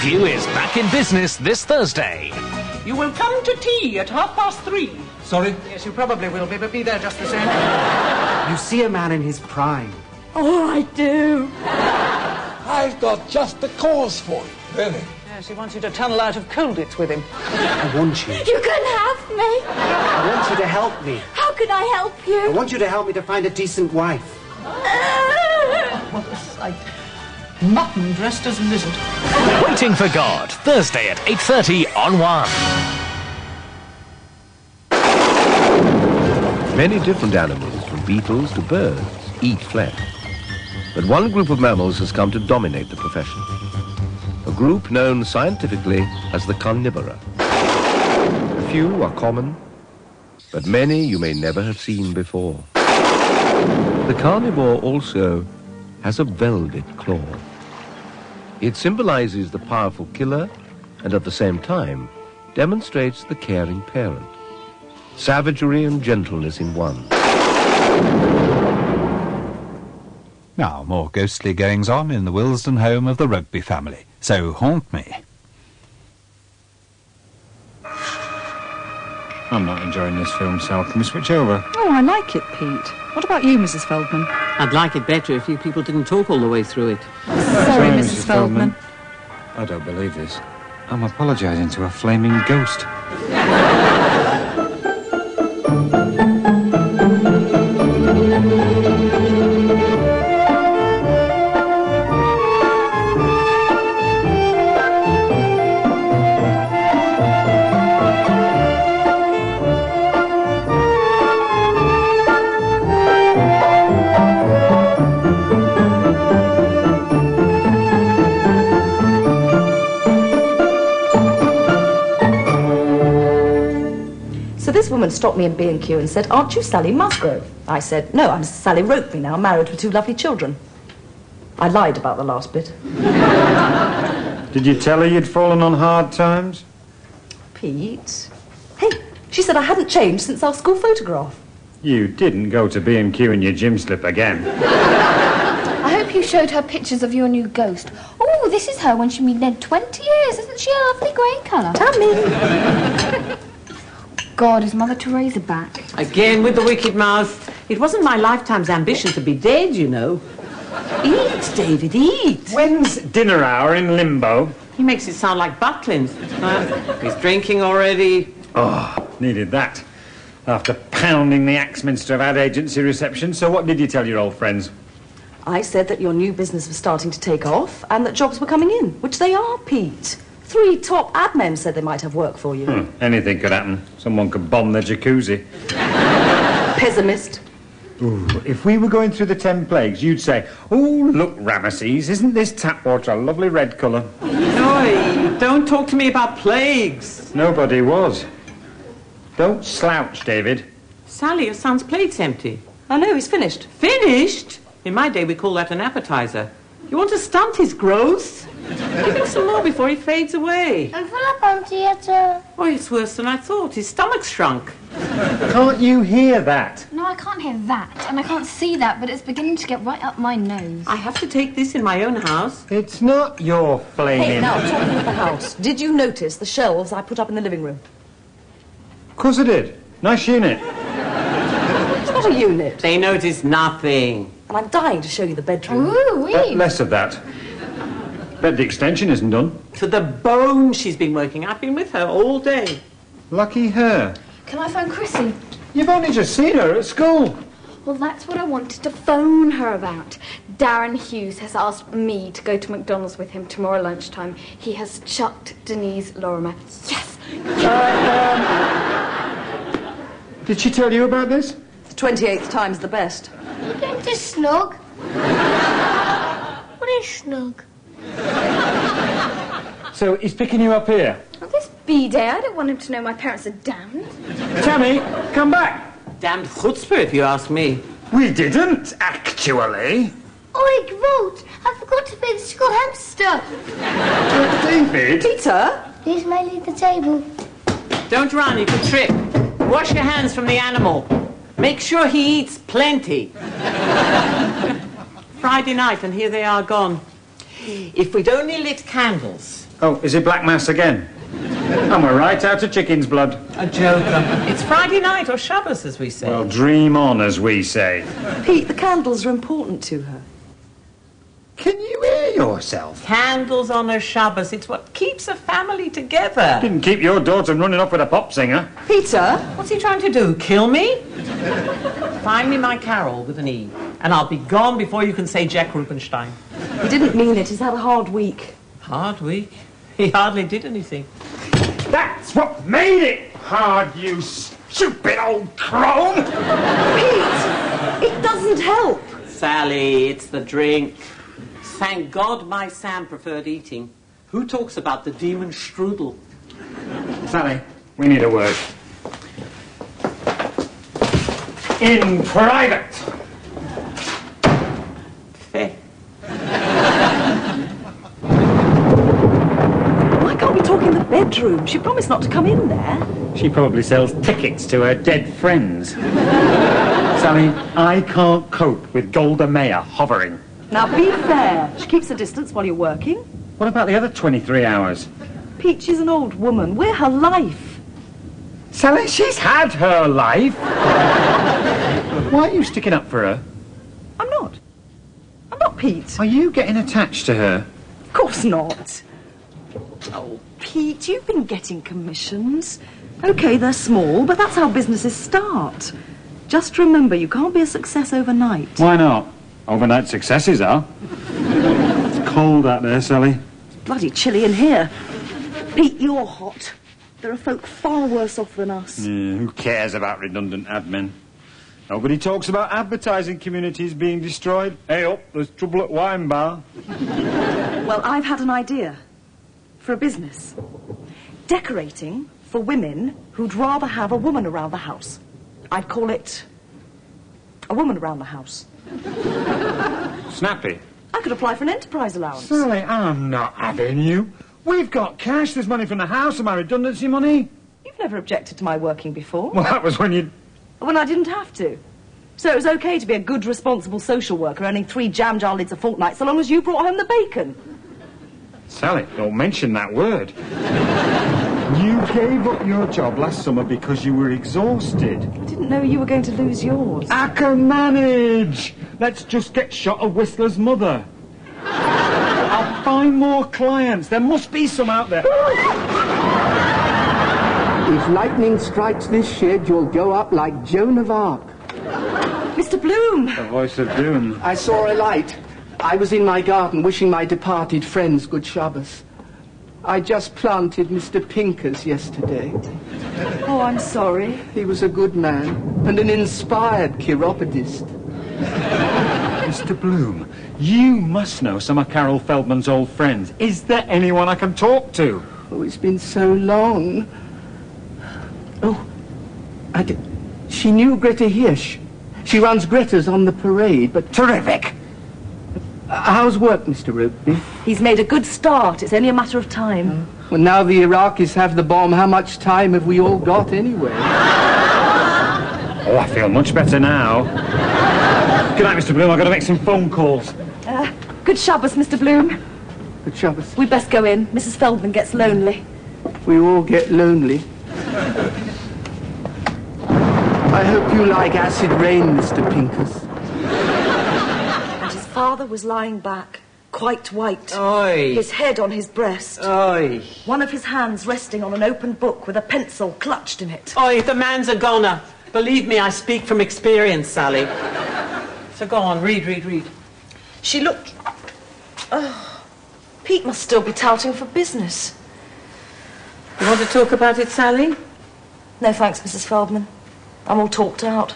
rescue is back in business this Thursday. You will come to tea at 3:30. Sorry? Yes, you probably will be, but be there just the same. You see a man in his prime. Oh, I do. I've got just the cause for you, really. Yes, he wants you to tunnel out of Colditz with him. I want you. You can have me. I want you to help me. How can I help I you? want you to help me to find a decent wife. What a sight. Mutton dressed as lizard. Waiting for God, Thursday at 8:30 on 1. Many different animals, from beetles to birds, eat flesh. But one group of mammals has come to dominate the profession. A group known scientifically as the carnivora. A few are common, but many you may never have seen before. The carnivore also has a velvet claw. It symbolizes the powerful killer and at the same time demonstrates the caring parent. Savagery and gentleness in one. Now, more ghostly goings-on in the Willesden home of the Rugby family. So haunt me. I'm not enjoying this film, Sal. Can we switch over? Oh, I like it, Pete. What about you, Mrs. Feldman? I'd like it better if you people didn't talk all the way through it. Sorry, Mrs. Feldman. I don't believe this. I'm apologising to a flaming ghost. This woman stopped me in B&Q and said, "Aren't you Sally Musgrove?" I said, "No, I'm Sally Rokeby now, married with 2 lovely children." I lied about the last bit. Did you tell her you'd fallen on hard times? Pete. Hey, she said I hadn't changed since our school photograph. You didn't go to B&Q in your gym slip again. I hope you showed her pictures of your new ghost. Oh, this is her when she been dead 20 years. Isn't she a lovely grey colour? Tammy. God, is Mother Teresa back? Again with the wicked mouth. It wasn't my lifetime's ambition to be dead, you know. Eat, David, eat. When's dinner hour in limbo? He makes it sound like Butlins. He's drinking already. Oh, needed that. After pounding the Axminster of ad agency reception. So what did you tell your old friends? I said that your new business was starting to take off and that jobs were coming in, which they are, Pete. 3 top ad men said they might have work for you. Anything could happen. Someone could bomb the jacuzzi. Pessimist. Ooh, if we were going through the 10 plagues, you'd say, "Oh, look, Ramesses, isn't this tap water a lovely red colour?" Oi, don't talk to me about plagues. Nobody was. Don't slouch, David. Sally, your son's plate's empty. I know, he's finished. Finished? In my day, we call that an appetizer. You want to stunt his growth? Give him some more before he fades away. I'm full up on theatre. Oh, it's worse than I thought. His stomach's shrunk. Can't you hear that? No, I can't hear that, and I can't see that, but it's beginning to get right up my nose. I have to take this in my own house. It's not your flaming... Hey, now, talking of the house, did you notice the shelves I put up in the living room? Of course I did. Nice unit. It's not a unit. They noticed nothing. And I'm dying to show you the bedroom. Ooh-wee. Less of that. Bet the extension isn't done. To the bone she's been working. I've been with her all day. Lucky her. Can I phone Chrissy? You've only just seen her at school. Well, that's what I wanted to phone her about. Darren Hughes has asked me to go to McDonald's with him tomorrow lunchtime. He has chucked Denise Lorimer. Yes! Did she tell you about this? The 28th time's the best. Are you going to snog? What is snog? So he's picking you up here? Well, this B-Day, I don't want him to know my parents are damned. Tammy, come back. Damned chutzpah, if you ask me. We didn't, actually. Oi, Walt, I forgot to feed the school hamster. David? Peter? He's mainly the table. Don't run, you could trip. Wash your hands from the animal. Make sure he eats plenty. Friday night, and here they are gone. If we'd only lit candles, Oh, is it Black Mass again? And we're right out of chicken's blood. A joker. It's Friday night, or Shabbos, as we say. Well, dream on, as we say. Pete, the candles are important to her. Can you hear yourself? Candles on her Shabbos. It's what keeps a family together. Didn't keep your daughter running off with a pop singer. Peter? What's he trying to do? Kill me? Find me my Carol with an E, and I'll be gone before you can say Jack Rubenstein. He didn't mean it. He's had a hard week. Hard week? He hardly did anything. That's what made it hard, you stupid old crone! Pete! It doesn't help. Sally, it's the drink. Thank God my Sam preferred eating. Who talks about the demon strudel? Sally, we need a word. In private. Fair. Why can't we talk in the bedroom? She promised not to come in there. She probably sells tickets to her dead friends. Sally, I can't cope with Golda Meir hovering. Now be fair. She keeps her distance while you're working. What about the other 23 hours? Pete, she's an old woman. We're her life. Sally, she's had her life. Why are you sticking up for her? I'm not. I'm not Pete. Are you getting attached to her? Of course not. Oh, Pete, you've been getting commissions. OK, they're small, but that's how businesses start. Just remember, you can't be a success overnight. Why not? Overnight successes are. It's cold out there, Sally. It's bloody chilly in here. Pete, you're hot. There are folk far worse off than us. Yeah, who cares about redundant admin? Nobody talks about advertising communities being destroyed. Hey up, there's trouble at Wine Bar. Well, I've had an idea. For a business. Decorating for women who'd rather have a woman around the house. I'd call it a woman around the house. Snappy. I could apply for an enterprise allowance. Sally, I'm not having you. We've got cash. There's money from the house and my redundancy money. You've never objected to my working before. Well, that was when you... When I didn't have to. So it was OK to be a good, responsible social worker earning 3 jam jar lids a fortnight so long as you brought home the bacon. Sally, don't mention that word. You gave up your job last summer because you were exhausted. I didn't know you were going to lose yours. I can manage. Let's just get shot of Whistler's mother. I'll find more clients. There must be some out there. If lightning strikes this shed, you'll go up like Joan of Arc. Mr. Bloom! The voice of doom. I saw a light. I was in my garden wishing my departed friends good Shabbos. I just planted Mr. Pinkers yesterday. Oh, I'm sorry. He was a good man and an inspired chiropodist. Mr. Bloom, you must know some of Carol Feldman's old friends. Is there anyone I can talk to? Oh, it's been so long. Oh, she knew Greta Hirsch. She runs Greta's on the parade, but... Terrific! How's work, Mr. Rugby? He's made a good start. It's only a matter of time. Well, now the Iraqis have the bomb, how much time have we all got anyway? Oh, I feel much better now. Good night, Mr. Bloom. I've got to make some phone calls. Good Shabbos, Mr. Bloom. Good Shabbos. We'd best go in. Mrs. Feldman gets lonely. We all get lonely. I hope you like acid rain, Mr. Pinkers. And his father was lying back, quite white. Oi. His head on his breast. Oi. One of his hands resting on an open book with a pencil clutched in it. Oi, the man's a goner. Believe me, I speak from experience, Sally. So go on, read. She looked... Oh, Pete must still be touting for business. You want to talk about it, Sally? No thanks, Mrs. Feldman. I'm all talked out.